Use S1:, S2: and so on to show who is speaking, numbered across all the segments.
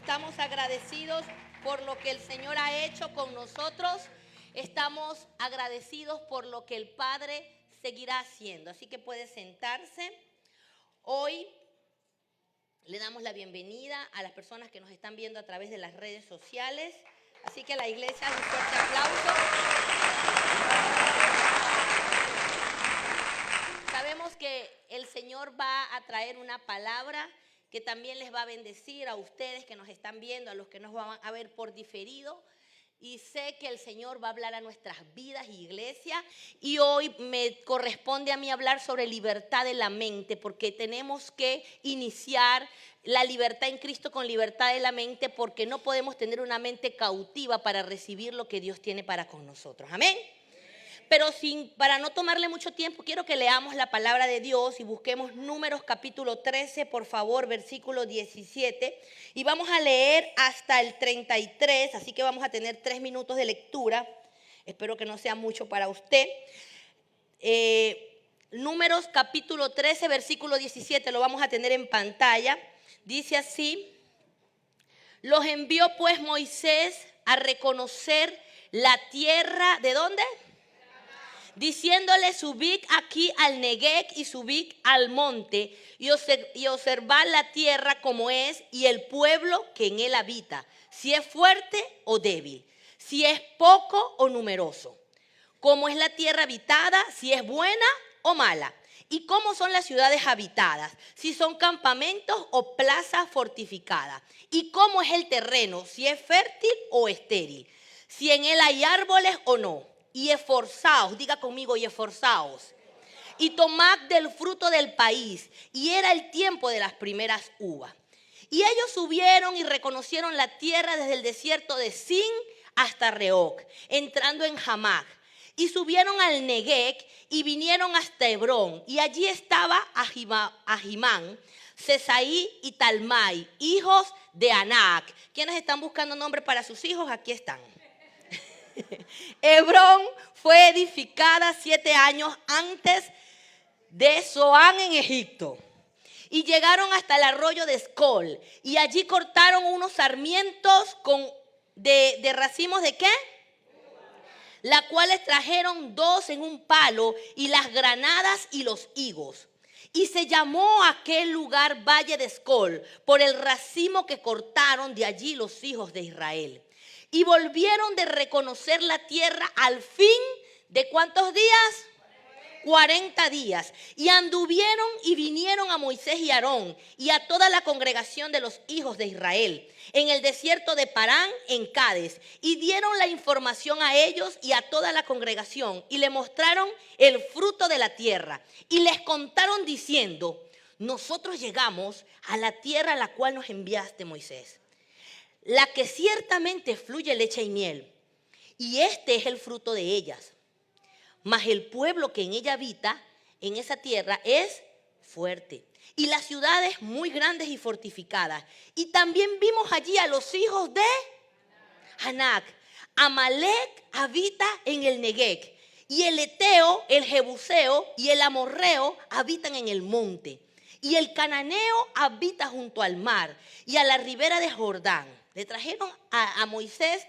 S1: estamos agradecidos por lo que el Señor ha hecho con nosotros. Estamos agradecidos por lo que el Padre seguirá haciendo. Así que puede sentarse. Hoy le damos la bienvenida a las personas que nos están viendo a través de las redes sociales. Así que a la iglesia, un fuerte aplauso. Sabemos que el Señor va a traer una palabra que también les va a bendecir a ustedes que nos están viendo, a los que nos van a ver por diferido. Y sé que el Señor va a hablar a nuestras vidas, iglesia. Y hoy me corresponde a mí hablar sobre libertad de la mente, porque tenemos que iniciar la libertad en Cristo con libertad de la mente, porque no podemos tener una mente cautiva para recibir lo que Dios tiene para con nosotros. Amén. Pero para no tomarle mucho tiempo, quiero que leamos la palabra de Dios y busquemos Números capítulo 13, por favor, versículo 17. Y vamos a leer hasta el 33, así que vamos a tener 3 minutos de lectura. Espero que no sea mucho para usted. Números capítulo 13, versículo 17, lo vamos a tener en pantalla. Dice así: los envió pues Moisés a reconocer la tierra, ¿de dónde? Diciéndole: subid aquí al Negueb y subid al monte y observad la tierra como es y el pueblo que en él habita, si es fuerte o débil, si es poco o numeroso, cómo es la tierra habitada, si es buena o mala, y cómo son las ciudades habitadas, si son campamentos o plazas fortificadas, y cómo es el terreno, si es fértil o estéril, si en él hay árboles o no. Y esforzaos, diga conmigo, y esforzaos, y tomad del fruto del país. Y era el tiempo de las primeras uvas. Y ellos subieron y reconocieron la tierra desde el desierto de Sin hasta Rehob, entrando en Hamac. Y subieron al Negueb y vinieron hasta Hebrón. Y allí estaba Ahimán, Sesaí y Talmai, hijos de Anac. ¿Quiénes están buscando nombre para sus hijos? Aquí están. Hebrón fue edificada 7 años antes de Zoán en Egipto. Y llegaron hasta el arroyo de Escol. Y allí cortaron unos sarmientos de racimos de ¿qué? Las cuales trajeron 2 en un palo, y las granadas y los higos. Y se llamó aquel lugar Valle de Escol por el racimo que cortaron de allí los hijos de Israel. Y volvieron de reconocer la tierra al fin de ¿cuántos días? 40 días. Y anduvieron y vinieron a Moisés y Aarón y a toda la congregación de los hijos de Israel en el desierto de Parán en Cades. Y dieron la información a ellos y a toda la congregación y le mostraron el fruto de la tierra. Y les contaron diciendo: nosotros llegamos a la tierra a la cual nos enviaste, Moisés, la que ciertamente fluye leche y miel, y este es el fruto de ellas. Mas el pueblo que en ella habita, en esa tierra, es fuerte, y las ciudades muy grandes y fortificadas. Y también vimos allí a los hijos de Anac. Amalek habita en el Negueb, y el Eteo, el Jebuseo y el Amorreo habitan en el monte, y el Cananeo habita junto al mar y a la ribera de Jordán. Le trajeron a Moisés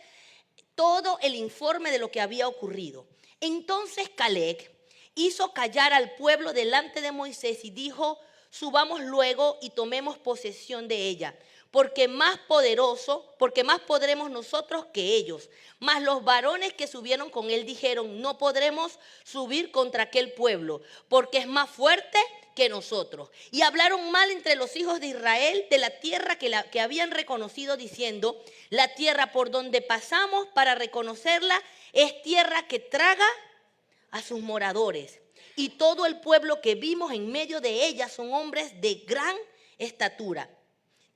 S1: todo el informe de lo que había ocurrido. Entonces Caleb hizo callar al pueblo delante de Moisés y dijo: subamos luego y tomemos posesión de ella, porque más podremos nosotros que ellos. Mas los varones que subieron con él dijeron: no podremos subir contra aquel pueblo, porque es más fuerte que nosotros. Y hablaron mal entre los hijos de Israel de la tierra que habían reconocido, diciendo: la tierra por donde pasamos para reconocerla es tierra que traga a sus moradores. Y todo el pueblo que vimos en medio de ella son hombres de gran estatura.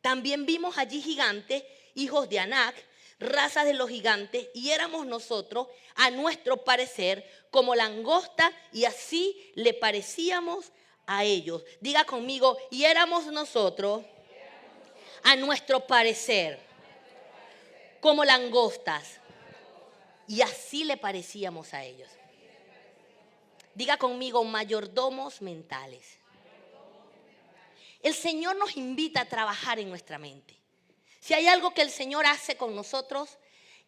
S1: También vimos allí gigantes, hijos de Anac, razas de los gigantes, y éramos nosotros, a nuestro parecer, como langosta, y así le parecíamos a ellos. Diga conmigo: y éramos nosotros, a nuestro parecer, como langostas, y así le parecíamos a ellos. Diga conmigo: mayordomos mentales. El Señor nos invita a trabajar en nuestra mente. Si hay algo que el Señor hace con nosotros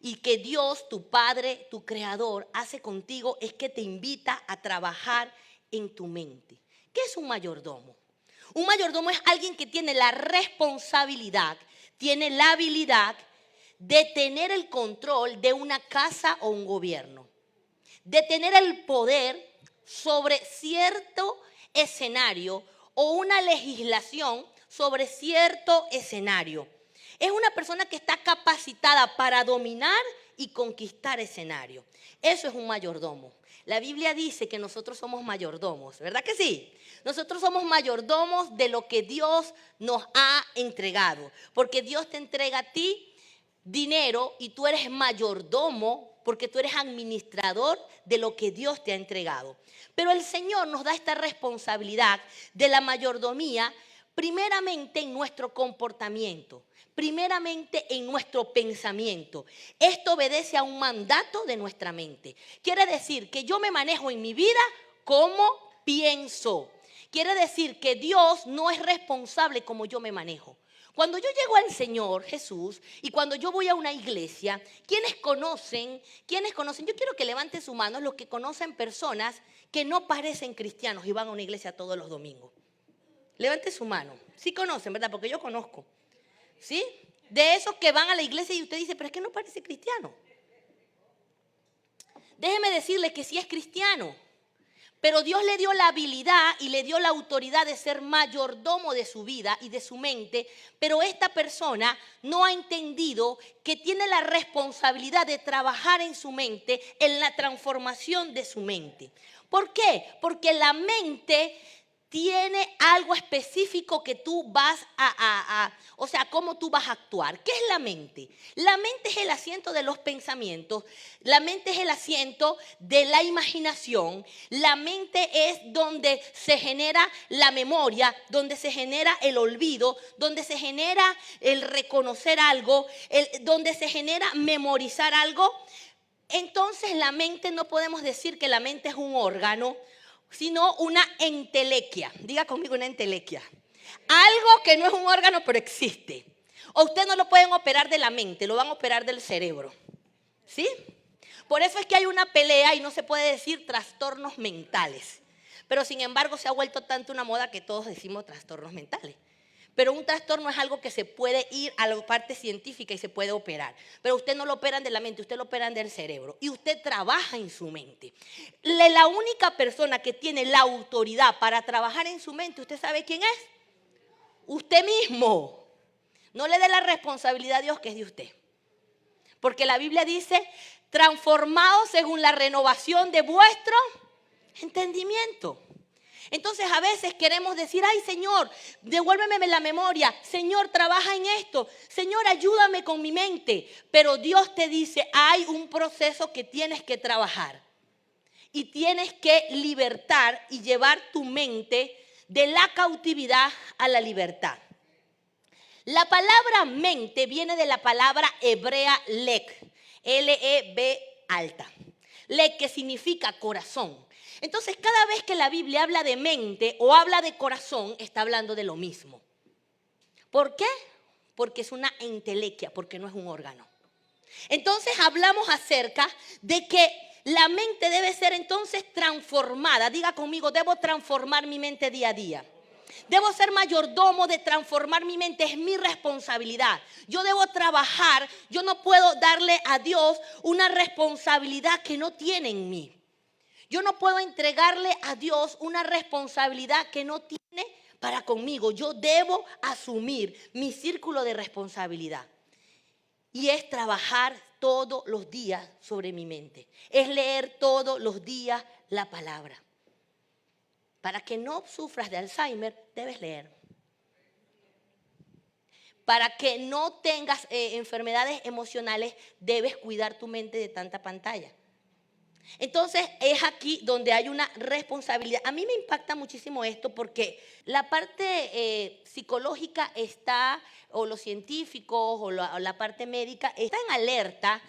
S1: y que Dios, tu Padre, tu Creador, hace contigo, es que te invita a trabajar en tu mente. ¿Qué es un mayordomo? Un mayordomo es alguien que tiene la responsabilidad, tiene la habilidad de tener el control de una casa o un gobierno, de tener el poder sobre cierto escenario o una legislación sobre cierto escenario. Es una persona que está capacitada para dominar y conquistar escenarios. Eso es un mayordomo. La Biblia dice que nosotros somos mayordomos, ¿verdad que sí? Nosotros somos mayordomos de lo que Dios nos ha entregado, porque Dios te entrega a ti dinero y tú eres mayordomo porque tú eres administrador de lo que Dios te ha entregado. Pero el Señor nos da esta responsabilidad de la mayordomía primeramente en nuestro comportamiento, primeramente en nuestro pensamiento. Esto obedece a un mandato de nuestra mente. Quiere decir que yo me manejo en mi vida como pienso. Quiere decir que Dios no es responsable como yo me manejo. Cuando yo llego al Señor Jesús y cuando yo voy a una iglesia, ¿quiénes conocen? Yo quiero que levanten su mano los que conocen personas que no parecen cristianos y van a una iglesia todos los domingos. Levante su mano. Sí conocen, ¿verdad? Porque yo conozco. ¿Sí? De esos que van a la iglesia y usted dice, pero es que no parece cristiano. Déjeme decirle que sí es cristiano. Pero Dios le dio la habilidad y le dio la autoridad de ser mayordomo de su vida y de su mente, pero esta persona no ha entendido que tiene la responsabilidad de trabajar en su mente, en la transformación de su mente. ¿Por qué? Porque la mente tiene algo específico que tú vas o sea, cómo tú vas a actuar. ¿Qué es la mente? La mente es el asiento de los pensamientos, la mente es el asiento de la imaginación, la mente es donde se genera la memoria, donde se genera el olvido, donde se genera el reconocer algo, donde se genera memorizar algo. Entonces la mente, no podemos decir que la mente es un órgano, sino una entelequia. Diga conmigo, una entelequia. Algo que no es un órgano, pero existe. O usted no lo pueden operar de la mente, lo van a operar del cerebro. ¿Sí? Por eso es que hay una pelea y no se puede decir trastornos mentales. Pero sin embargo se ha vuelto tanto una moda que todos decimos trastornos mentales. Pero un trastorno es algo que se puede ir a la parte científica y se puede operar. Pero usted no lo operan de la mente, usted lo operan del cerebro. Y usted trabaja en su mente. La única persona que tiene la autoridad para trabajar en su mente, ¿usted sabe quién es? Usted mismo. No le dé la responsabilidad a Dios que es de usted. Porque la Biblia dice, transformados según la renovación de vuestro entendimiento. Entonces a veces queremos decir, ay Señor, devuélveme la memoria, Señor, trabaja en esto, Señor, ayúdame con mi mente. Pero Dios te dice, hay un proceso que tienes que trabajar y tienes que libertar y llevar tu mente de la cautividad a la libertad. La palabra mente viene de la palabra hebrea lek, L-E-B alta, lek que significa corazón. Entonces, cada vez que la Biblia habla de mente o habla de corazón, está hablando de lo mismo. ¿Por qué? Porque es una entelequia, porque no es un órgano. Entonces, hablamos acerca de que la mente debe ser entonces transformada. Diga conmigo, debo transformar mi mente día a día. Debo ser mayordomo de transformar mi mente, es mi responsabilidad. Yo debo trabajar, yo no puedo darle a Dios una responsabilidad que no tiene en mí. Yo no puedo entregarle a Dios una responsabilidad que no tiene para conmigo. Yo debo asumir mi círculo de responsabilidad. Y es trabajar todos los días sobre mi mente. Es leer todos los días la palabra. Para que no sufras de Alzheimer, debes leer. Para que no tengas enfermedades emocionales, debes cuidar tu mente de tanta pantalla. Entonces es aquí donde hay una responsabilidad. A mí me impacta muchísimo esto porque la parte psicológica está, o los científicos, o la parte médica, está en alerta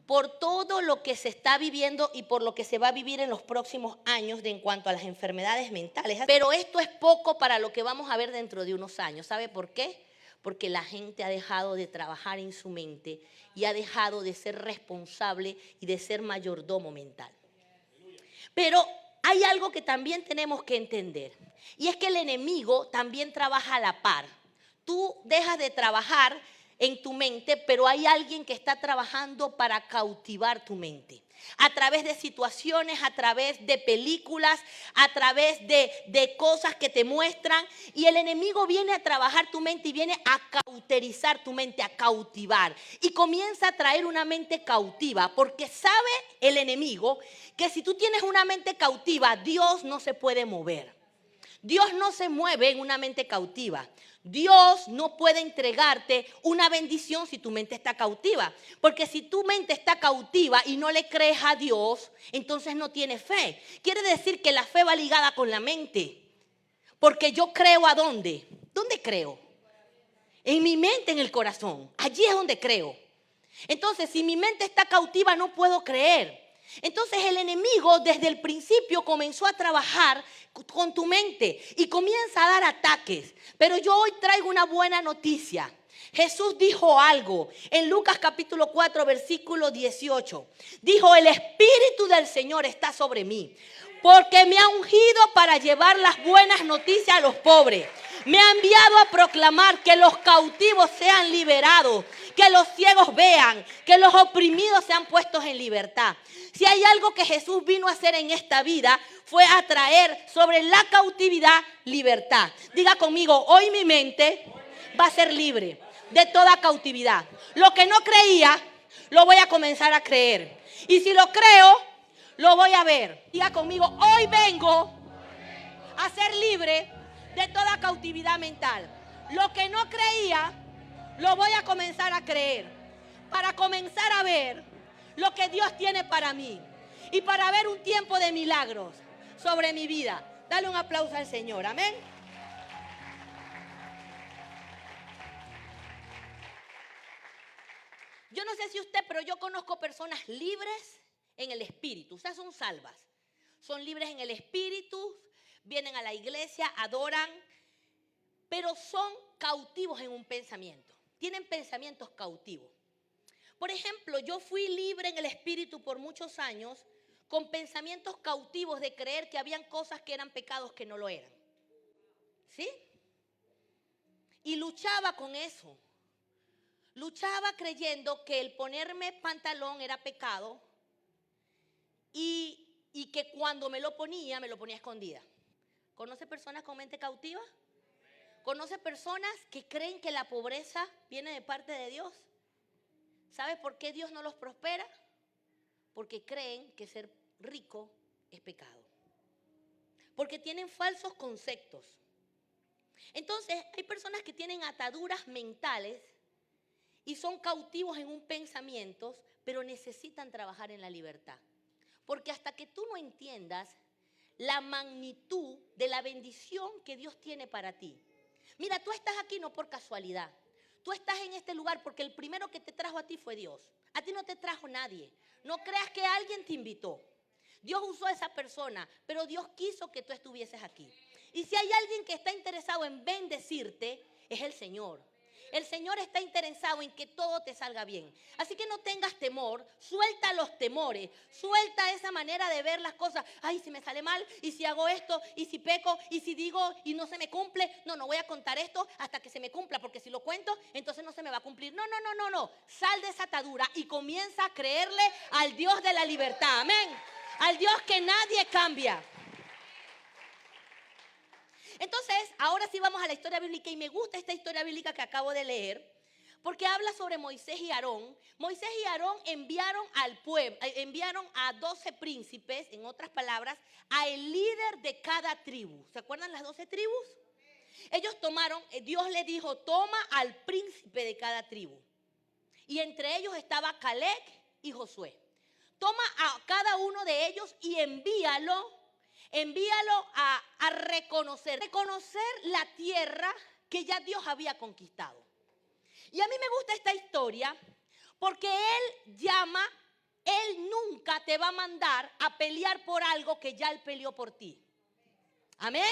S1: por todo lo que se está viviendo y por lo que se va a vivir en los próximos años en cuanto a las enfermedades mentales. Pero esto es poco para lo que vamos a ver dentro de unos años. ¿Sabe por qué? Porque la gente ha dejado de trabajar en su mente y ha dejado de ser responsable y de ser mayordomo mental. Pero hay algo que también tenemos que entender, y es que el enemigo también trabaja a la par. Tú dejas de trabajar en tu mente, pero hay alguien que está trabajando para cautivar tu mente. A través de situaciones, a través de películas, a través de cosas que te muestran. Y el enemigo viene a trabajar tu mente y viene a cauterizar tu mente, a cautivar. Y comienza a traer una mente cautiva, porque sabe el enemigo que si tú tienes una mente cautiva, Dios no se puede mover. Dios no se mueve en una mente cautiva. Dios no puede entregarte una bendición si tu mente está cautiva. Porque si tu mente está cautiva y no le crees a Dios, entonces no tienes fe. Quiere decir que la fe va ligada con la mente. Porque yo creo ¿a dónde? ¿Dónde creo? En mi mente, en el corazón. Allí es donde creo. Entonces, si mi mente está cautiva, no puedo creer. Entonces el enemigo desde el principio comenzó a trabajar con tu mente y comienza a dar ataques. Pero yo hoy traigo una buena noticia. Jesús dijo algo en Lucas capítulo 4 versículo 18. Dijo: el Espíritu del Señor está sobre mí, porque me ha ungido para llevar las buenas noticias a los pobres. Me ha enviado a proclamar que los cautivos sean liberados, que los ciegos vean, que los oprimidos sean puestos en libertad. Si hay algo que Jesús vino a hacer en esta vida, fue a traer sobre la cautividad libertad. Diga conmigo: hoy mi mente va a ser libre de toda cautividad. Lo que no creía, lo voy a comenzar a creer. Y si lo creo, lo voy a ver. Diga conmigo: hoy vengo a ser libre de toda cautividad mental. Lo que no creía, lo voy a comenzar a creer. Para comenzar a ver lo que Dios tiene para mí. Y para ver un tiempo de milagros sobre mi vida. Dale un aplauso al Señor. Amén. Yo no sé si usted, pero yo conozco personas libres en el espíritu. O sea, son salvas. Son libres en el espíritu, vienen a la iglesia, adoran, pero son cautivos en un pensamiento. Tienen pensamientos cautivos. Por ejemplo, yo fui libre en el espíritu por muchos años con pensamientos cautivos de creer que habían cosas que eran pecados que no lo eran. ¿Sí? Y luchaba con eso. Luchaba creyendo que el ponerme pantalón era pecado y que cuando me lo ponía escondida. ¿Conoce personas con mente cautiva? ¿Conoce personas que creen que la pobreza viene de parte de Dios? ¿Sabe por qué Dios no los prospera? Porque creen que ser rico es pecado. Porque tienen falsos conceptos. Entonces, hay personas que tienen ataduras mentales y son cautivos en un pensamiento, pero necesitan trabajar en la libertad. Porque hasta que tú no entiendas la magnitud de la bendición que Dios tiene para ti. Mira, tú estás aquí no por casualidad. Tú estás en este lugar porque el primero que te trajo a ti fue Dios. A ti no te trajo nadie. No creas que alguien te invitó. Dios usó a esa persona, pero Dios quiso que tú estuvieses aquí. Y si hay alguien que está interesado en bendecirte, es el Señor. El Señor está interesado en que todo te salga bien. Así que no tengas temor, suelta los temores, suelta esa manera de ver las cosas. Ay, si me sale mal, y si hago esto, y si peco, y si digo y no se me cumple. No voy a contar esto hasta que se me cumpla, porque si lo cuento, entonces no se me va a cumplir. No. Sal de esa atadura y comienza a creerle al Dios de la libertad. Amén. Al Dios que nadie cambia. Entonces, ahora sí vamos a la historia bíblica y me gusta esta historia bíblica que acabo de leer porque habla sobre Moisés y Aarón. Moisés y Aarón enviaron al pueblo, enviaron a 12 príncipes, en otras palabras, a el líder de cada tribu. ¿Se acuerdan las 12 tribus? Ellos tomaron, Dios les dijo: toma al príncipe de cada tribu. Y entre ellos estaba Caleb y Josué. Toma a cada uno de ellos y envíalo a reconocer la tierra que ya Dios había conquistado. Y a mí me gusta esta historia porque Él nunca te va a mandar a pelear por algo que ya Él peleó por ti. Amén.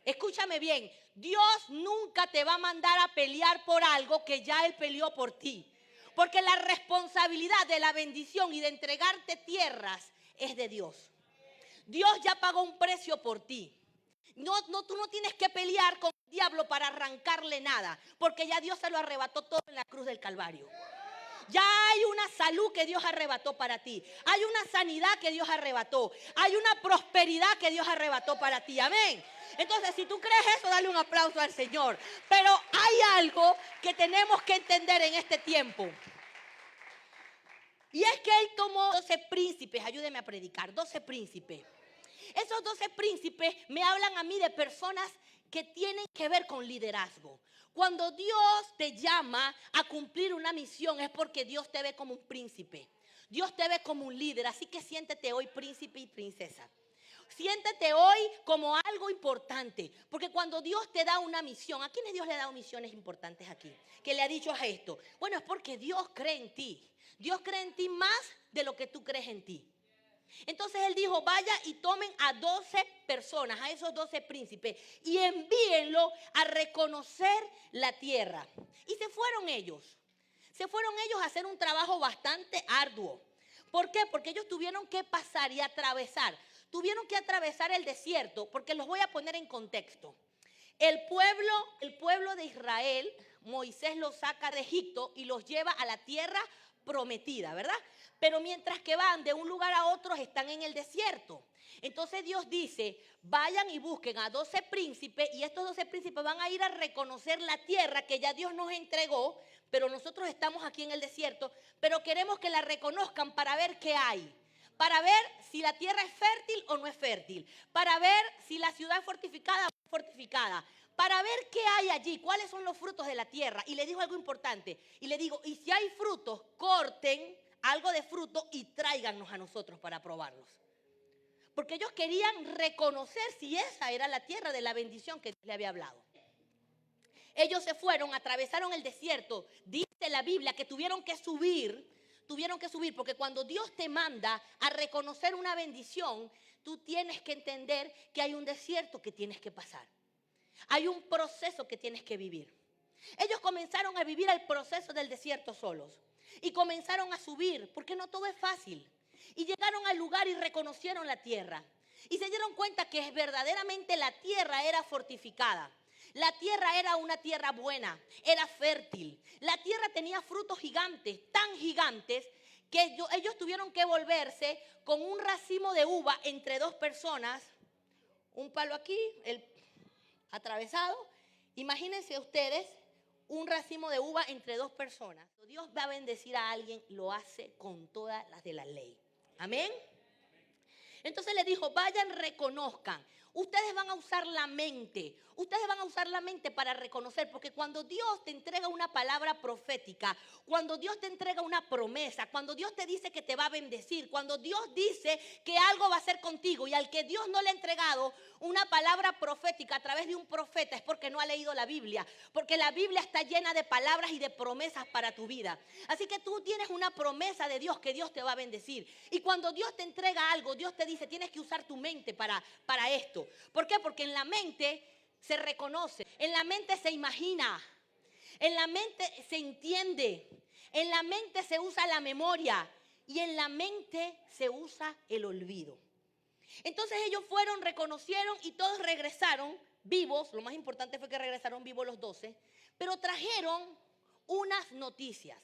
S1: Escúchame bien, Dios nunca te va a mandar a pelear por algo que ya Él peleó por ti. Porque la responsabilidad de la bendición y de entregarte tierras es de Dios. Dios ya pagó un precio por ti. Tú no tienes que pelear con el diablo para arrancarle nada, porque ya Dios se lo arrebató todo en la cruz del Calvario. Ya hay una salud que Dios arrebató para ti. Hay una sanidad que Dios arrebató. Hay una prosperidad que Dios arrebató para ti. Amén. Entonces, si tú crees eso, dale un aplauso al Señor. Pero hay algo que tenemos que entender en este tiempo. Y es que Él tomó 12 príncipes. Ayúdeme a predicar. 12 príncipes. Esos 12 príncipes me hablan a mí de personas que tienen que ver con liderazgo. Cuando Dios te llama a cumplir una misión es porque Dios te ve como un príncipe. Dios te ve como un líder. Así que siéntete hoy príncipe y princesa. Siéntete hoy como algo importante. Porque cuando Dios te da una misión, ¿a quiénes Dios le ha dado misiones importantes aquí? Que le ha dicho a esto. Bueno, es porque Dios cree en ti. Dios cree en ti más de lo que tú crees en ti. Entonces Él dijo, vaya y tomen a 12 personas, a esos 12 príncipes, y envíenlo a reconocer la tierra. Y se fueron ellos. Se fueron ellos a hacer un trabajo bastante arduo. ¿Por qué? Porque ellos tuvieron que pasar y atravesar. Tuvieron que atravesar el desierto, porque los voy a poner en contexto. El pueblo de Israel, Moisés los saca de Egipto y los lleva a la tierra prometida, ¿verdad? Pero mientras que van de un lugar a otro están en el desierto. Entonces Dios dice, vayan y busquen a 12 príncipes y estos 12 príncipes van a ir a reconocer la tierra que ya Dios nos entregó, pero nosotros estamos aquí en el desierto, pero queremos que la reconozcan para ver qué hay. Para ver si la tierra es fértil o no es fértil. Para ver si la ciudad es fortificada o no es fortificada. Para ver qué hay allí, cuáles son los frutos de la tierra. Y le dijo algo importante. Y le digo, y si hay frutos, corten algo de fruto y tráiganos a nosotros para probarlos. Porque ellos querían reconocer si esa era la tierra de la bendición que le había hablado. Ellos se fueron, atravesaron el desierto. Dice la Biblia que tuvieron que subir, porque cuando Dios te manda a reconocer una bendición, tú tienes que entender que hay un desierto que tienes que pasar. Hay un proceso que tienes que vivir. Ellos comenzaron a vivir el proceso del desierto solos. Y comenzaron a subir, porque no todo es fácil. Y llegaron al lugar y reconocieron la tierra. Y se dieron cuenta que verdaderamente la tierra era fortificada. La tierra era una tierra buena, era fértil. La tierra tenía frutos gigantes, tan gigantes, que ellos tuvieron que volverse con un racimo de uva entre dos personas. Un palo aquí, el atravesado. Imagínense ustedes un racimo de uva entre dos personas. Dios va a bendecir a alguien, lo hace con todas las de la ley. Amén. Entonces le dijo, vayan, reconozcan. Ustedes van a usar la mente. Ustedes van a usar la mente para reconocer. Porque cuando Dios te entrega una palabra profética, cuando Dios te entrega una promesa, cuando Dios te dice que te va a bendecir, cuando Dios dice que algo va a hacer contigo y al que Dios no le ha entregado una palabra profética a través de un profeta es porque no ha leído la Biblia. Porque la Biblia está llena de palabras y de promesas para tu vida. Así que tú tienes una promesa de Dios que Dios te va a bendecir. Y cuando Dios te entrega algo, Dios te dice, tienes que usar tu mente para esto. ¿Por qué? Porque en la mente se reconoce, en la mente se imagina, en la mente se entiende, en la mente se usa la memoria y en la mente se usa el olvido. Entonces ellos fueron, reconocieron y todos regresaron vivos. Lo más importante fue que regresaron vivos los 12, pero trajeron unas noticias.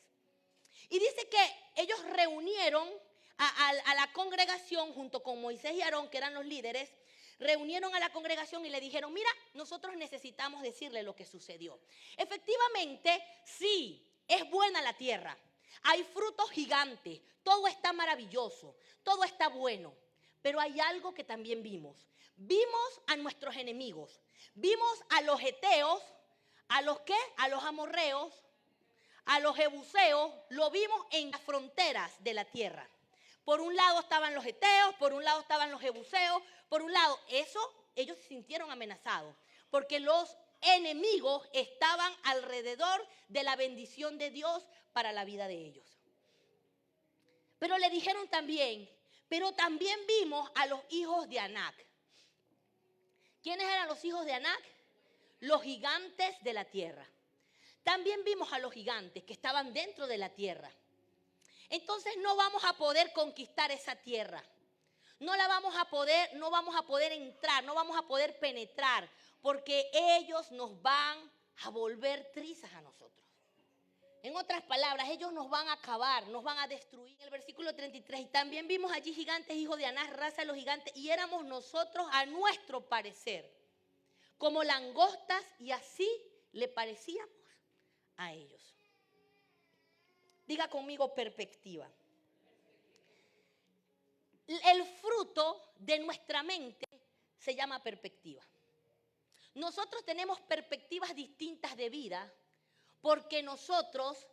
S1: Y dice que ellos reunieron a la congregación junto con Moisés y Aarón, que eran los líderes. Reunieron a la congregación y le dijeron, mira, nosotros necesitamos decirle lo que sucedió. Efectivamente, sí, es buena la tierra. Hay frutos gigantes, todo está maravilloso, todo está bueno. Pero hay algo que también vimos. Vimos a nuestros enemigos. Vimos a los heteos, ¿a los qué? A los amorreos, a los jebuseos, lo vimos en las fronteras de la tierra. Por un lado estaban los heteos, por un lado estaban los jebuseos, por un lado, ellos se sintieron amenazados, porque los enemigos estaban alrededor de la bendición de Dios para la vida de ellos. Pero le dijeron también, pero también vimos a los hijos de Anac. ¿Quiénes eran los hijos de Anac? Los gigantes de la tierra. También vimos a los gigantes que estaban dentro de la tierra. Entonces no vamos a poder conquistar esa tierra. No vamos a poder entrar, no vamos a poder penetrar, porque ellos nos van a volver trizas a nosotros. En otras palabras, ellos nos van a acabar, nos van a destruir. En el versículo 33, y también vimos allí gigantes, hijos de Anac, raza de los gigantes, y éramos nosotros a nuestro parecer como langostas, y así le parecíamos a ellos. Diga conmigo perspectiva. El fruto de nuestra mente se llama perspectiva. Nosotros tenemos perspectivas distintas de vida porque nosotros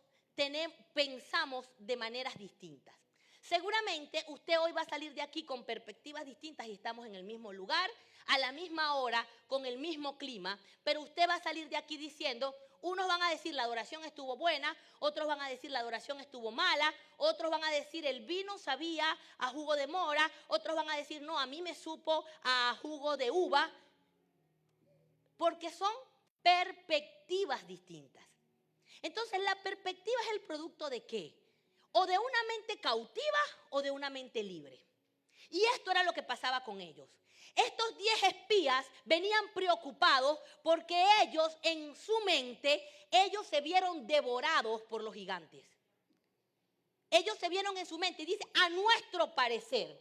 S1: pensamos de maneras distintas. Seguramente usted hoy va a salir de aquí con perspectivas distintas y estamos en el mismo lugar, a la misma hora, con el mismo clima, pero usted va a salir de aquí diciendo, unos van a decir la adoración estuvo buena, otros van a decir la adoración estuvo mala, otros van a decir el vino sabía a jugo de mora, otros van a decir no, a mí me supo a jugo de uva, porque son perspectivas distintas. Entonces la perspectiva es el producto ¿de qué? O de una mente cautiva o de una mente libre. Y esto era lo que pasaba con ellos. Estos 10 espías venían preocupados porque ellos en su mente, ellos se vieron devorados por los gigantes. Ellos se vieron en su mente y dice, a nuestro parecer,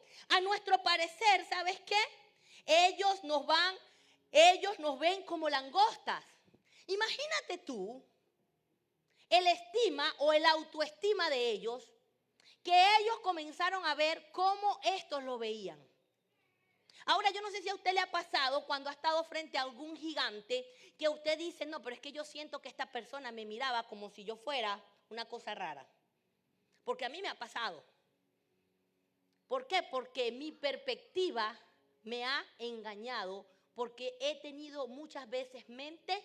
S1: ¿sabes qué? Ellos nos ven como langostas. Imagínate tú el estima o el autoestima de ellos, que ellos comenzaron a ver cómo estos lo veían. Ahora, yo no sé si a usted le ha pasado cuando ha estado frente a algún gigante que usted dice, no, pero es que yo siento que esta persona me miraba como si yo fuera una cosa rara. Porque a mí me ha pasado. ¿Por qué? Porque mi perspectiva me ha engañado, porque he tenido muchas veces mente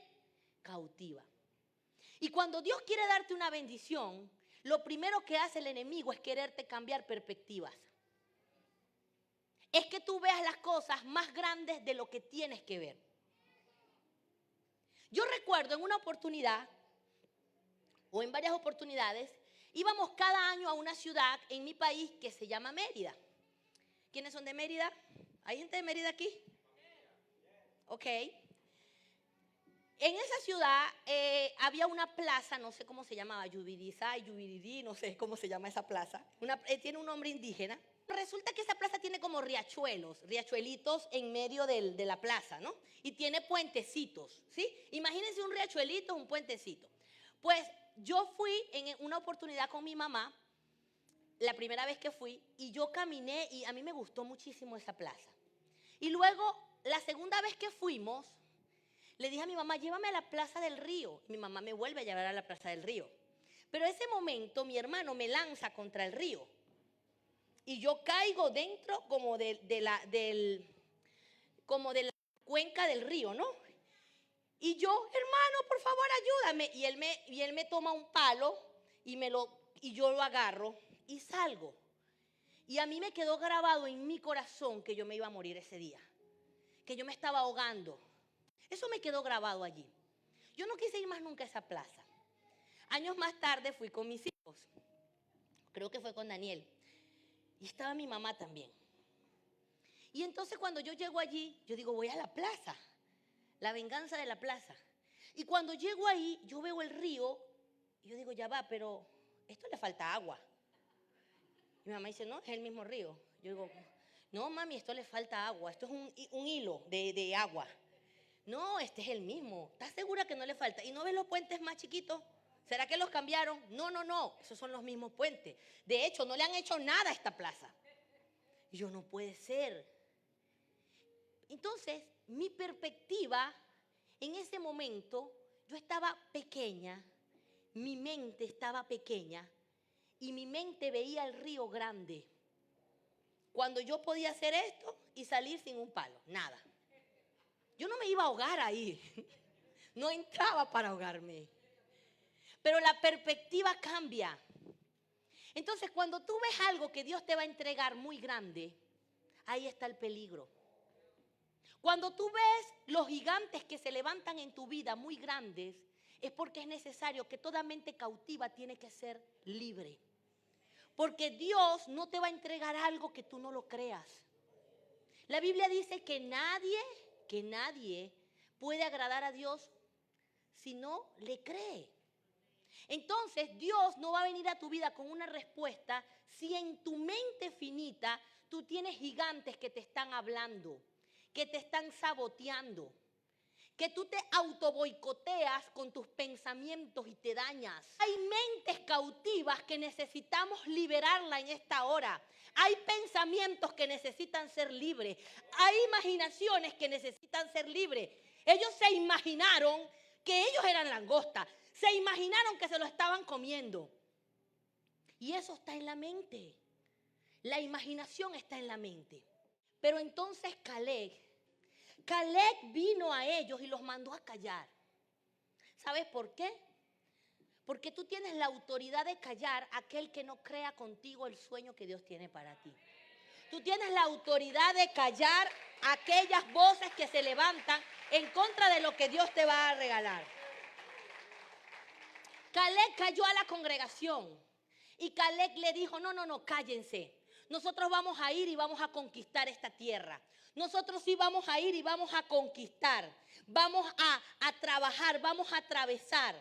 S1: cautiva. Y cuando Dios quiere darte una bendición, lo primero que hace el enemigo es quererte cambiar perspectivas. Es que tú veas las cosas más grandes de lo que tienes que ver. Yo recuerdo en una oportunidad, o en varias oportunidades, íbamos cada año a una ciudad en mi país que se llama Mérida. ¿Quiénes son de Mérida? ¿Hay gente de Mérida aquí? Ok. En esa ciudad había una plaza, no sé cómo se llamaba, Yubiridí, no sé cómo se llama esa plaza. Tiene un nombre indígena. Resulta que esa plaza tiene como riachuelitos en medio de la plaza, ¿no? Y tiene puentecitos, ¿sí? Imagínense un riachuelito, un puentecito. Pues yo fui en una oportunidad con mi mamá, la primera vez que fui, y yo caminé y a mí me gustó muchísimo esa plaza. Y luego, la segunda vez que fuimos, le dije a mi mamá, llévame a la Plaza del Río. Y mi mamá me vuelve a llevar a la Plaza del Río. Pero ese momento mi hermano me lanza contra el río. Y yo caigo dentro como de la cuenca del río, ¿no? Y yo, hermano, por favor, ayúdame. Y él me toma un palo y yo lo agarro y salgo. Y a mí me quedó grabado en mi corazón que yo me iba a morir ese día. Que yo me estaba ahogando. Eso me quedó grabado allí. Yo no quise ir más nunca a esa plaza. Años más tarde fui con mis hijos. Creo que fue con Daniel. Y estaba mi mamá también. Y entonces cuando yo llego allí, yo digo, voy a la plaza. La venganza de la plaza. Y cuando llego ahí, yo veo el río. Y yo digo, ya va, pero esto le falta agua. Y mi mamá dice, no, es el mismo río. Yo digo, no, mami, esto le falta agua. Esto es un hilo de agua. No, este es el mismo. ¿Estás segura que no le falta? ¿Y no ves los puentes más chiquitos? ¿Será que los cambiaron? No. Esos son los mismos puentes. De hecho, no le han hecho nada a esta plaza. Y yo, no puede ser. Entonces, mi perspectiva, en ese momento, yo estaba pequeña, mi mente estaba pequeña y mi mente veía el río grande. Cuando yo podía hacer esto y salir sin un palo, nada. Yo no me iba a ahogar ahí, no entraba para ahogarme. Pero la perspectiva cambia. Entonces, cuando tú ves algo que Dios te va a entregar muy grande, ahí está el peligro. Cuando tú ves los gigantes que se levantan en tu vida muy grandes, es porque es necesario que toda mente cautiva tiene que ser libre. Porque Dios no te va a entregar algo que tú no lo creas. La Biblia dice que nadie puede agradar a Dios si no le cree. Entonces Dios no va a venir a tu vida con una respuesta si en tu mente finita tú tienes gigantes que te están hablando, que te están saboteando, que tú te autoboicoteas con tus pensamientos y te dañas. Hay mentes cautivas que necesitamos liberarla en esta hora. Hay pensamientos que necesitan ser libres. Hay imaginaciones que necesitan ser libres. Ellos se imaginaron que ellos eran langostas. Se imaginaron que se lo estaban comiendo. Y eso está en la mente. La imaginación está en la mente. Pero entonces Caleb vino a ellos y los mandó a callar. ¿Sabes por qué? Porque tú tienes la autoridad de callar a aquel que no crea contigo el sueño que Dios tiene para ti. Tú tienes la autoridad de callar a aquellas voces que se levantan en contra de lo que Dios te va a regalar. Caleb calló a la congregación y Caleb le dijo, no, cállense. Nosotros vamos a ir y vamos a conquistar esta tierra. Nosotros sí vamos a ir y vamos a conquistar. Vamos a trabajar, vamos a atravesar.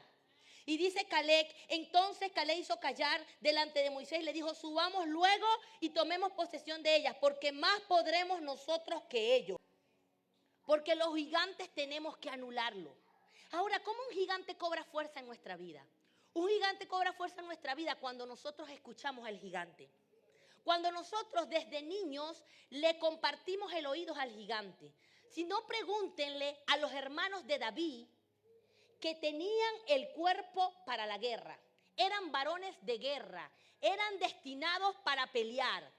S1: Y dice Caleb, entonces Caleb hizo callar delante de Moisés y le dijo, subamos luego y tomemos posesión de ellas, porque más podremos nosotros que ellos. Porque los gigantes tenemos que anularlo. Ahora, ¿cómo un gigante cobra fuerza en nuestra vida? Un gigante cobra fuerza en nuestra vida cuando nosotros escuchamos al gigante. Cuando nosotros desde niños le compartimos el oído al gigante. Si no, pregúntenle a los hermanos de David que tenían el cuerpo para la guerra. Eran varones de guerra, eran destinados para pelear.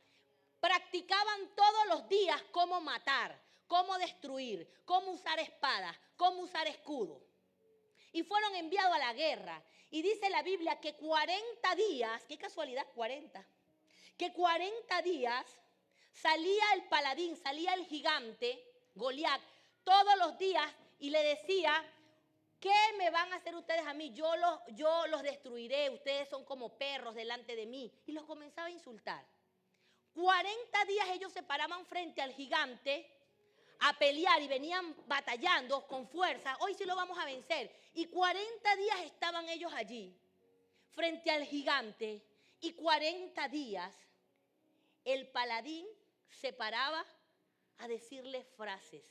S1: Practicaban todos los días cómo matar, cómo destruir, cómo usar espadas, cómo usar escudo. Y fueron enviados a la guerra. Y dice la Biblia que 40 días, qué casualidad, 40, que 40 días salía el paladín, salía el gigante, Goliat, todos los días y le decía, ¿qué me van a hacer ustedes a mí? Yo los destruiré, ustedes son como perros delante de mí. Y los comenzaba a insultar. 40 días ellos se paraban frente al gigante a pelear y venían batallando con fuerza. Hoy sí lo vamos a vencer. Y 40 días estaban ellos allí, frente al gigante. Y 40 días el paladín se paraba a decirle frases,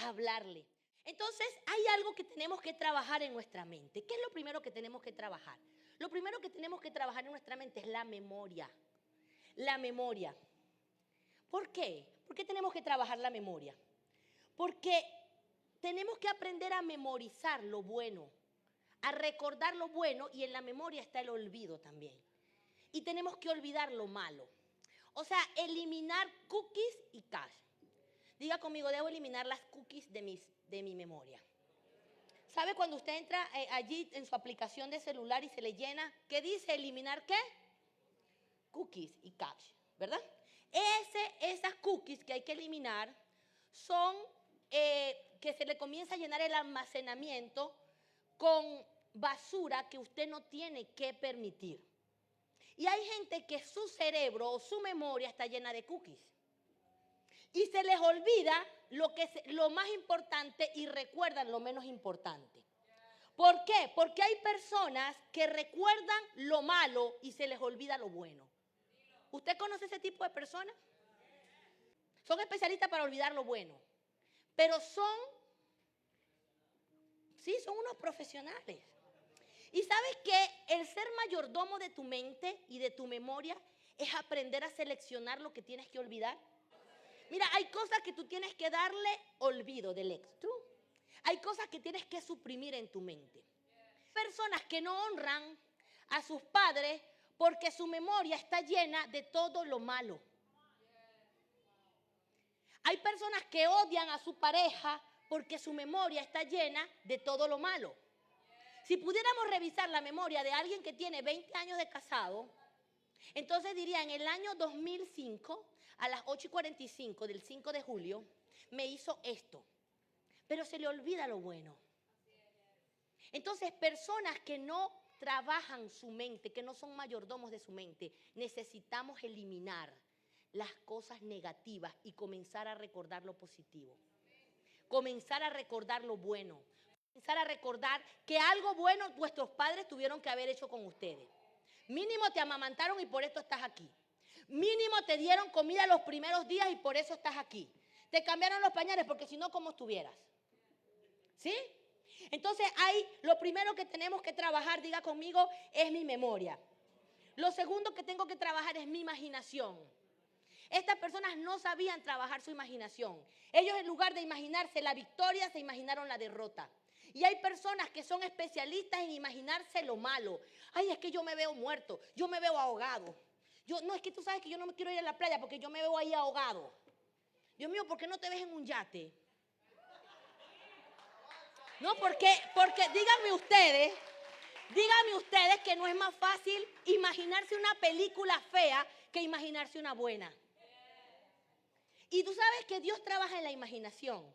S1: a hablarle. Entonces hay algo que tenemos que trabajar en nuestra mente. ¿Qué es lo primero que tenemos que trabajar? Lo primero que tenemos que trabajar en nuestra mente es la memoria. La memoria. ¿Por qué? ¿Por qué tenemos que trabajar la memoria? Porque tenemos que aprender a memorizar lo bueno, a recordar lo bueno, y en la memoria está el olvido también. Y tenemos que olvidar lo malo. O sea, eliminar cookies y cache. Diga conmigo, debo eliminar las cookies de mi memoria. ¿Sabe cuando usted entra allí en su aplicación de celular y se le llena? ¿Qué dice? ¿Eliminar qué? Cookies y cache, ¿verdad? Esas cookies que hay que eliminar son que se le comienza a llenar el almacenamiento con basura que usted no tiene que permitir. Y hay gente que su cerebro o su memoria está llena de cookies. Y se les olvida lo más importante y recuerdan lo menos importante. ¿Por qué? Porque hay personas que recuerdan lo malo y se les olvida lo bueno. ¿Usted conoce ese tipo de personas? Son especialistas para olvidar lo bueno. Pero son unos profesionales. Y sabes que el ser mayordomo de tu mente y de tu memoria es aprender a seleccionar lo que tienes que olvidar. Mira, hay cosas que tú tienes que darle olvido del extra. Hay cosas que tienes que suprimir en tu mente. Personas que no honran a sus padres porque su memoria está llena de todo lo malo. Hay personas que odian a su pareja porque su memoria está llena de todo lo malo. Si pudiéramos revisar la memoria de alguien que tiene 20 años de casado, entonces diría, en el año 2005, a las 8:45 del 5 de julio, me hizo esto, pero se le olvida lo bueno. Entonces, personas que no trabajan su mente, que no son mayordomos de su mente, necesitamos eliminar las cosas negativas y comenzar a recordar lo positivo. Comenzar a recordar lo bueno. Comenzar a recordar que algo bueno vuestros padres tuvieron que haber hecho con ustedes. Mínimo te amamantaron y por esto estás aquí. Mínimo te dieron comida los primeros días y por eso estás aquí. Te cambiaron los pañales porque si no, ¿cómo estuvieras? ¿Sí? Entonces lo primero que tenemos que trabajar, diga conmigo, es mi memoria. Lo segundo que tengo que trabajar es mi imaginación. Estas personas no sabían trabajar su imaginación. Ellos, en lugar de imaginarse la victoria, se imaginaron la derrota. Y hay personas que son especialistas en imaginarse lo malo. Ay, es que yo me veo muerto, yo me veo ahogado. No, es que tú sabes que yo no me quiero ir a la playa porque yo me veo ahí ahogado. Dios mío, ¿por qué no te ves en un yate? No, porque díganme ustedes que no es más fácil imaginarse una película fea que imaginarse una buena. Y tú sabes que Dios trabaja en la imaginación.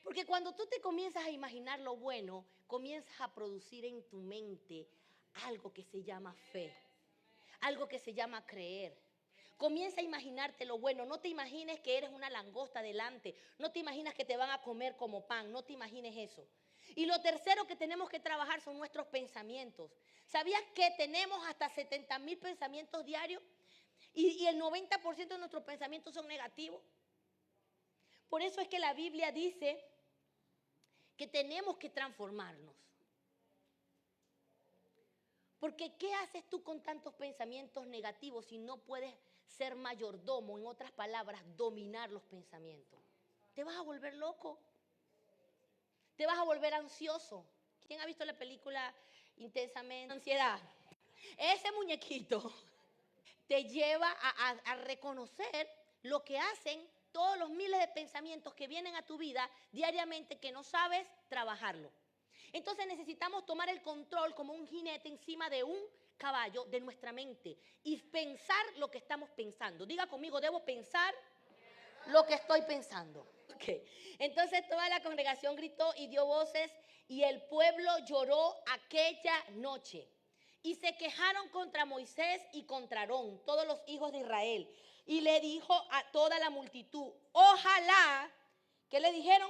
S1: Porque cuando tú te comienzas a imaginar lo bueno, comienzas a producir en tu mente algo que se llama fe, algo que se llama creer. Comienza a imaginarte lo bueno. No te imagines que eres una langosta delante. No te imaginas que te van a comer como pan. No te imagines eso. Y lo tercero que tenemos que trabajar son nuestros pensamientos. ¿Sabías que tenemos hasta 70,000 pensamientos diarios? Y el 90% de nuestros pensamientos son negativos. Por eso es que la Biblia dice que tenemos que transformarnos. Porque ¿qué haces tú con tantos pensamientos negativos si no puedes ser mayordomo? En otras palabras, dominar los pensamientos. Te vas a volver loco. Te vas a volver ansioso. ¿Quién ha visto la película Intensamente? Ansiedad. Ese muñequito te lleva a reconocer lo que hacen todos los miles de pensamientos que vienen a tu vida diariamente que no sabes trabajarlo. Entonces necesitamos tomar el control como un jinete encima de un caballo de nuestra mente y pensar lo que estamos pensando. Diga conmigo, debo pensar lo que estoy pensando. Okay. Entonces toda la congregación gritó y dio voces y el pueblo lloró aquella noche. Y se quejaron contra Moisés y contra Aarón, todos los hijos de Israel. Y le dijo a toda la multitud, ojalá, ¿qué le dijeron?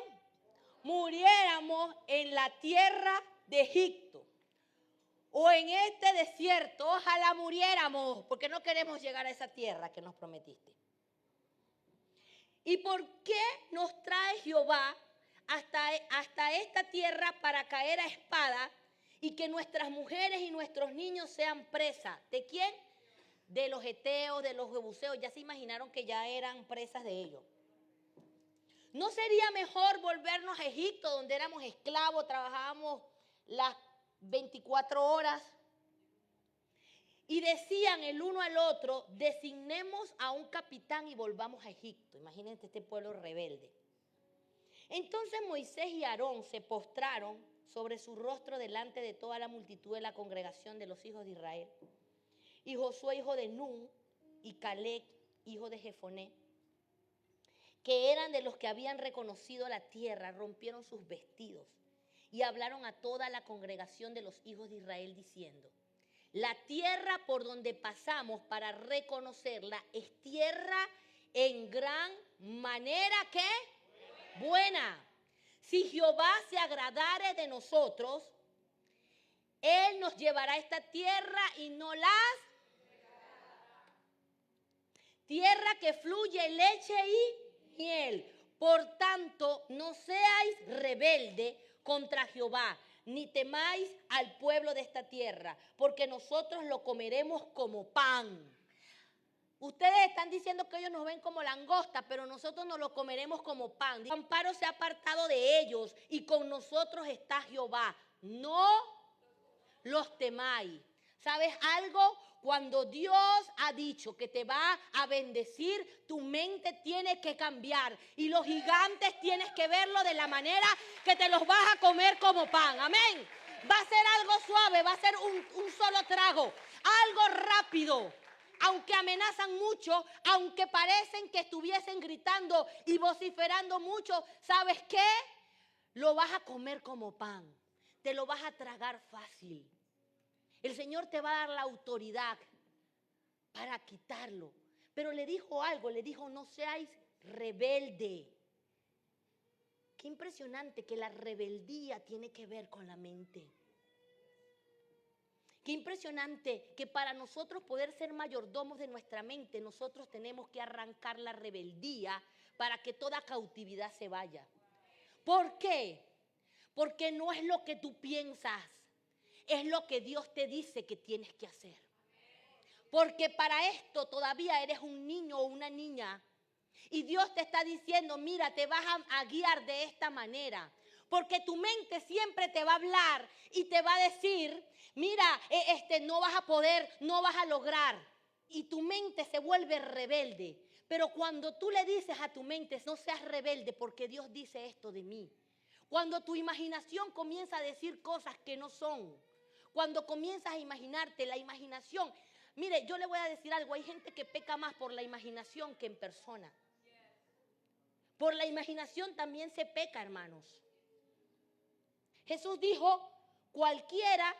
S1: Muriéramos en la tierra de Egipto o en este desierto. Ojalá muriéramos porque no queremos llegar a esa tierra que nos prometiste. ¿Y por qué nos trae Jehová hasta esta tierra para caer a espada y que nuestras mujeres y nuestros niños sean presas? ¿De quién? De los heteos, de los jebuseos. Ya se imaginaron que ya eran presas de ellos. ¿No sería mejor volvernos a Egipto, donde éramos esclavos, trabajábamos las 24 horas? Y decían el uno al otro, designemos a un capitán y volvamos a Egipto. Imagínense este pueblo rebelde. Entonces Moisés y Aarón se postraron sobre su rostro delante de toda la multitud de la congregación de los hijos de Israel. Y Josué, hijo de Nun, y Caleb, hijo de Jefoné, que eran de los que habían reconocido la tierra, rompieron sus vestidos y hablaron a toda la congregación de los hijos de Israel diciendo, la tierra por donde pasamos para reconocerla es tierra en gran manera que buena. Si Jehová se agradare de nosotros, Él nos llevará a esta tierra y no las tierra que fluye leche y miel. Por tanto, no seáis rebelde contra Jehová, ni temáis al pueblo de esta tierra, porque nosotros lo comeremos como pan. Ustedes están diciendo que ellos nos ven como langosta, pero nosotros nos lo comeremos como pan. El amparo se ha apartado de ellos y con nosotros está Jehová. No los temáis. ¿Sabes algo? Cuando Dios ha dicho que te va a bendecir, tu mente tiene que cambiar. Y los gigantes tienes que verlo de la manera que te los vas a comer como pan. Amén. Va a ser algo suave, va a ser un solo trago. Algo rápido. aunque amenazan mucho, aunque parecen que estuviesen gritando y vociferando mucho, ¿sabes qué? Lo vas a comer como pan, te lo vas a tragar fácil. El Señor te va a dar la autoridad para quitarlo. Pero le dijo algo, le dijo, no seáis rebelde. Qué impresionante que la rebeldía tiene que ver con la mente. Qué impresionante que para nosotros poder ser mayordomos de nuestra mente, nosotros tenemos que arrancar la rebeldía para que toda cautividad se vaya. ¿Por qué? Porque no es lo que tú piensas, es lo que Dios te dice que tienes que hacer. Porque para esto todavía eres un niño o una niña. Y Dios te está diciendo, mira, te vas a guiar de esta manera. Porque tu mente siempre te va a hablar y te va a decir, mira, no vas a poder, no vas a lograr. Y tu mente se vuelve rebelde. Pero cuando tú le dices a tu mente, no seas rebelde porque Dios dice esto de mí. Cuando tu imaginación comienza a decir cosas que no son. Cuando comienzas a imaginarte, la imaginación. Mire, yo le voy a decir algo, hay gente que peca más por la imaginación que en persona. Por la imaginación también se peca, hermanos. Jesús dijo, cualquiera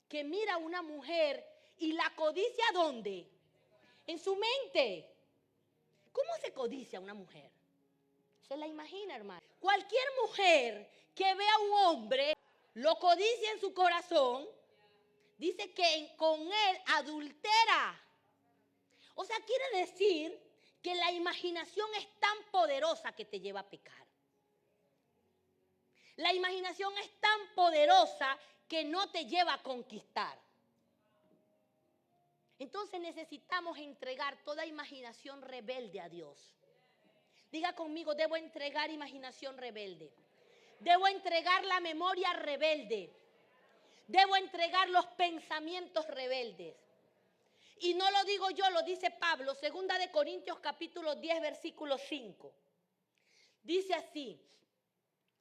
S1: que mira a una mujer y la codicia, ¿dónde? En su mente. ¿Cómo se codicia a una mujer? Se la imagina, hermano. Cualquier mujer que vea a un hombre, lo codicia en su corazón, dice que con él adultera. O sea, quiere decir que la imaginación es tan poderosa que te lleva a pecar. La imaginación es tan poderosa que no te lleva a conquistar. Entonces necesitamos entregar toda imaginación rebelde a Dios. Diga conmigo, debo entregar imaginación rebelde. Debo entregar la memoria rebelde. Debo entregar los pensamientos rebeldes. Y no lo digo yo, lo dice Pablo, 2 Corintios capítulo 10, versículo 5. Dice así,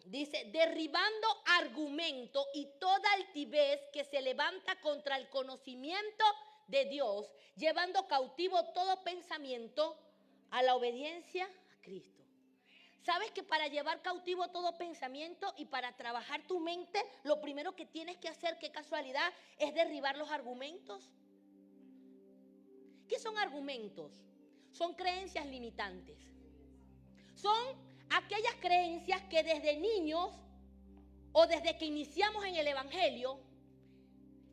S1: dice, derribando argumento y toda altivez que se levanta contra el conocimiento de Dios, llevando cautivo todo pensamiento a la obediencia a Cristo. ¿Sabes que para llevar cautivo todo pensamiento y para trabajar tu mente, lo primero que tienes que hacer, qué casualidad, es derribar los argumentos? ¿Qué son argumentos? Son creencias limitantes. Son aquellas creencias que desde niños o desde que iniciamos en el Evangelio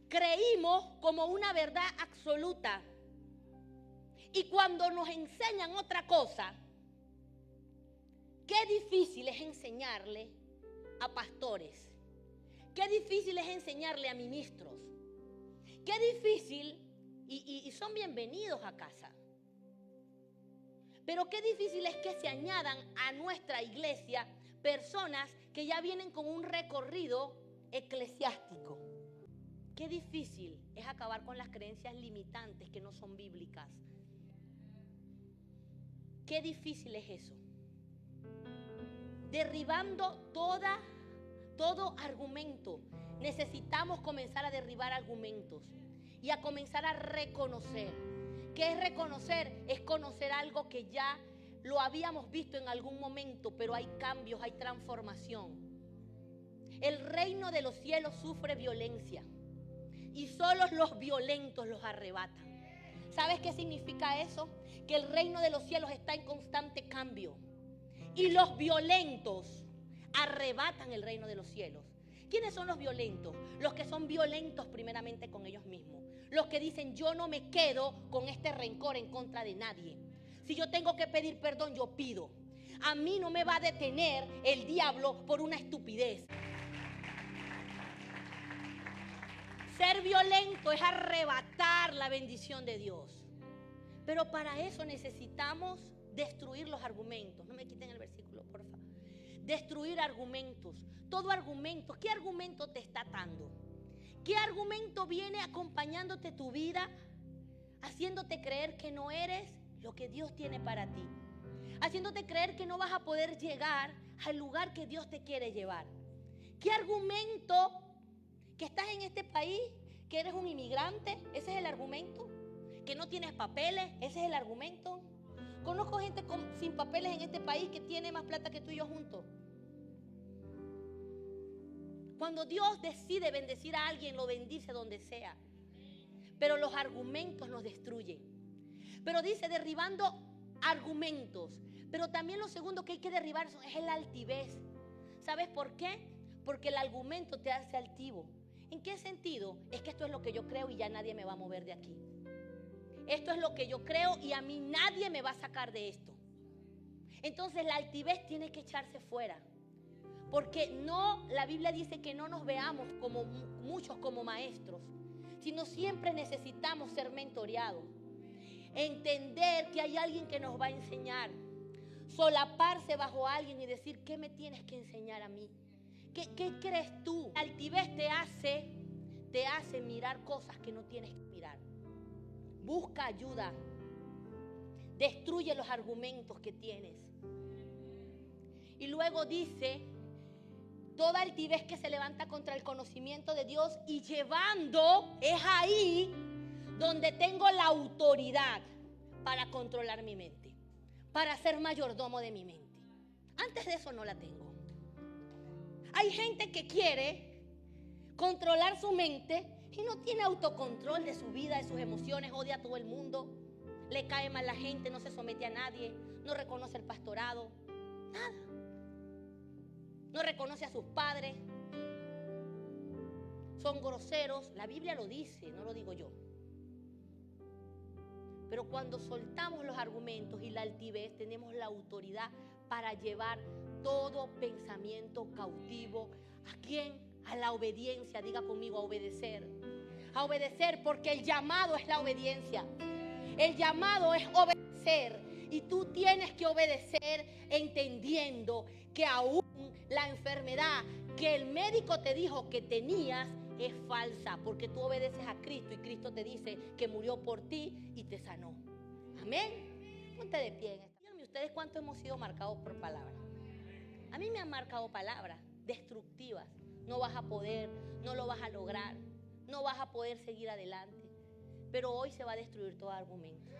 S1: creímos como una verdad absoluta. Y cuando nos enseñan otra cosa, qué difícil es enseñarle a pastores. Qué difícil es enseñarle a ministros. Qué difícil, y son bienvenidos a casa. Pero qué difícil es que se añadan a nuestra iglesia personas que ya vienen con un recorrido eclesiástico. Qué difícil es acabar con las creencias limitantes que no son bíblicas. Qué difícil es eso. Derribando todo argumento. Necesitamos comenzar a derribar argumentos y a comenzar a reconocer. ¿Qué es reconocer? Es conocer algo que ya lo habíamos visto en algún momento, pero hay cambios, hay transformación. El reino de los cielos sufre violencia y solo los violentos los arrebatan. ¿Sabes qué significa eso? Que el reino de los cielos está en constante cambio y los violentos arrebatan el reino de los cielos. ¿Quiénes son los violentos? Los que son violentos primeramente con ellos mismos. Los que dicen, yo no me quedo con este rencor en contra de nadie. Si yo tengo que pedir perdón, yo pido. A mí no me va a detener el diablo por una estupidez. Ser violento es arrebatar la bendición de Dios. Pero para eso necesitamos destruir los argumentos. No me quiten el versículo, por favor. Destruir argumentos. Todo argumento. ¿Qué argumento te está atando? ¿Qué argumento viene acompañándote tu vida? Haciéndote creer que no eres lo que Dios tiene para ti. Haciéndote creer que no vas a poder llegar al lugar que Dios te quiere llevar. ¿Qué argumento? Que estás en este país, que eres un inmigrante. Ese es el argumento. Que no tienes tienes papeles, ese es el argumento. Conozco gente sin papeles en este país que tiene más plata que tú y yo juntos. Cuando Dios decide bendecir a alguien, lo bendice donde sea. Pero los argumentos nos destruyen. Pero dice derribando argumentos. Pero también lo segundo que hay que derribar es el altivez. ¿Sabes por qué? Porque el argumento te hace altivo. ¿En qué sentido? Es que esto es lo que yo creo y ya nadie me va a mover de aquí. Esto es lo que yo creo y a mí nadie me va a sacar de esto. Entonces la altivez tiene que echarse fuera. Porque no, la Biblia dice que no nos veamos como muchos como maestros, sino siempre necesitamos ser mentoreados. Entender que hay alguien que nos va a enseñar. Solaparse bajo alguien y decir, ¿qué me tienes que enseñar a mí? ¿Qué crees tú? La altivez te hace mirar cosas que no tienes que mirar. Busca ayuda. Destruye los argumentos que tienes. Y luego dice, toda altivez que se levanta contra el conocimiento de Dios y llevando, es ahí donde tengo la autoridad para controlar mi mente, para ser mayordomo de mi mente. Antes de eso no la tengo. Hay gente que quiere controlar su mente y no tiene autocontrol de su vida, de sus emociones, odia a todo el mundo, le cae mal la gente, no se somete a nadie, no reconoce el pastorado, nada. No reconoce a sus padres, son groseros. La Biblia lo dice, no lo digo yo. Pero cuando soltamos los argumentos y la altivez, tenemos la autoridad para llevar todo pensamiento cautivo. ¿A quién? A la obediencia. Diga conmigo, a obedecer. A obedecer, porque el llamado es la obediencia. El llamado es obedecer. Y tú tienes que obedecer entendiendo que aún la enfermedad que el médico te dijo que tenías es falsa, porque tú obedeces a Cristo y Cristo te dice que murió por ti y te sanó. Amén. Ponte de pie. Díganme ustedes cuánto hemos sido marcados por palabras. A mí me han marcado palabras destructivas. No vas a poder, no lo vas a lograr, no vas a poder seguir adelante. Pero hoy se va a destruir todo argumento.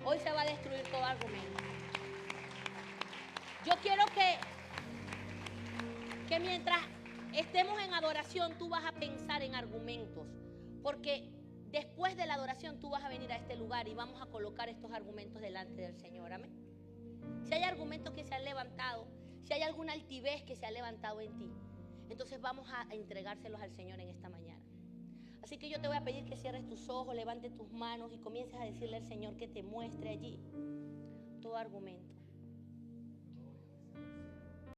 S1: Hoy se va a destruir todo argumento. Yo quiero que mientras estemos en adoración, tú vas a pensar en argumentos. Porque después de la adoración, tú vas a venir a este lugar y vamos a colocar estos argumentos delante del Señor. Amén. Si hay argumentos que se han levantado, si hay alguna altivez que se ha levantado en ti, entonces vamos a entregárselos al Señor en esta mañana. Así que yo te voy a pedir que cierres tus ojos, levantes tus manos y comiences a decirle al Señor que te muestre allí todo argumento.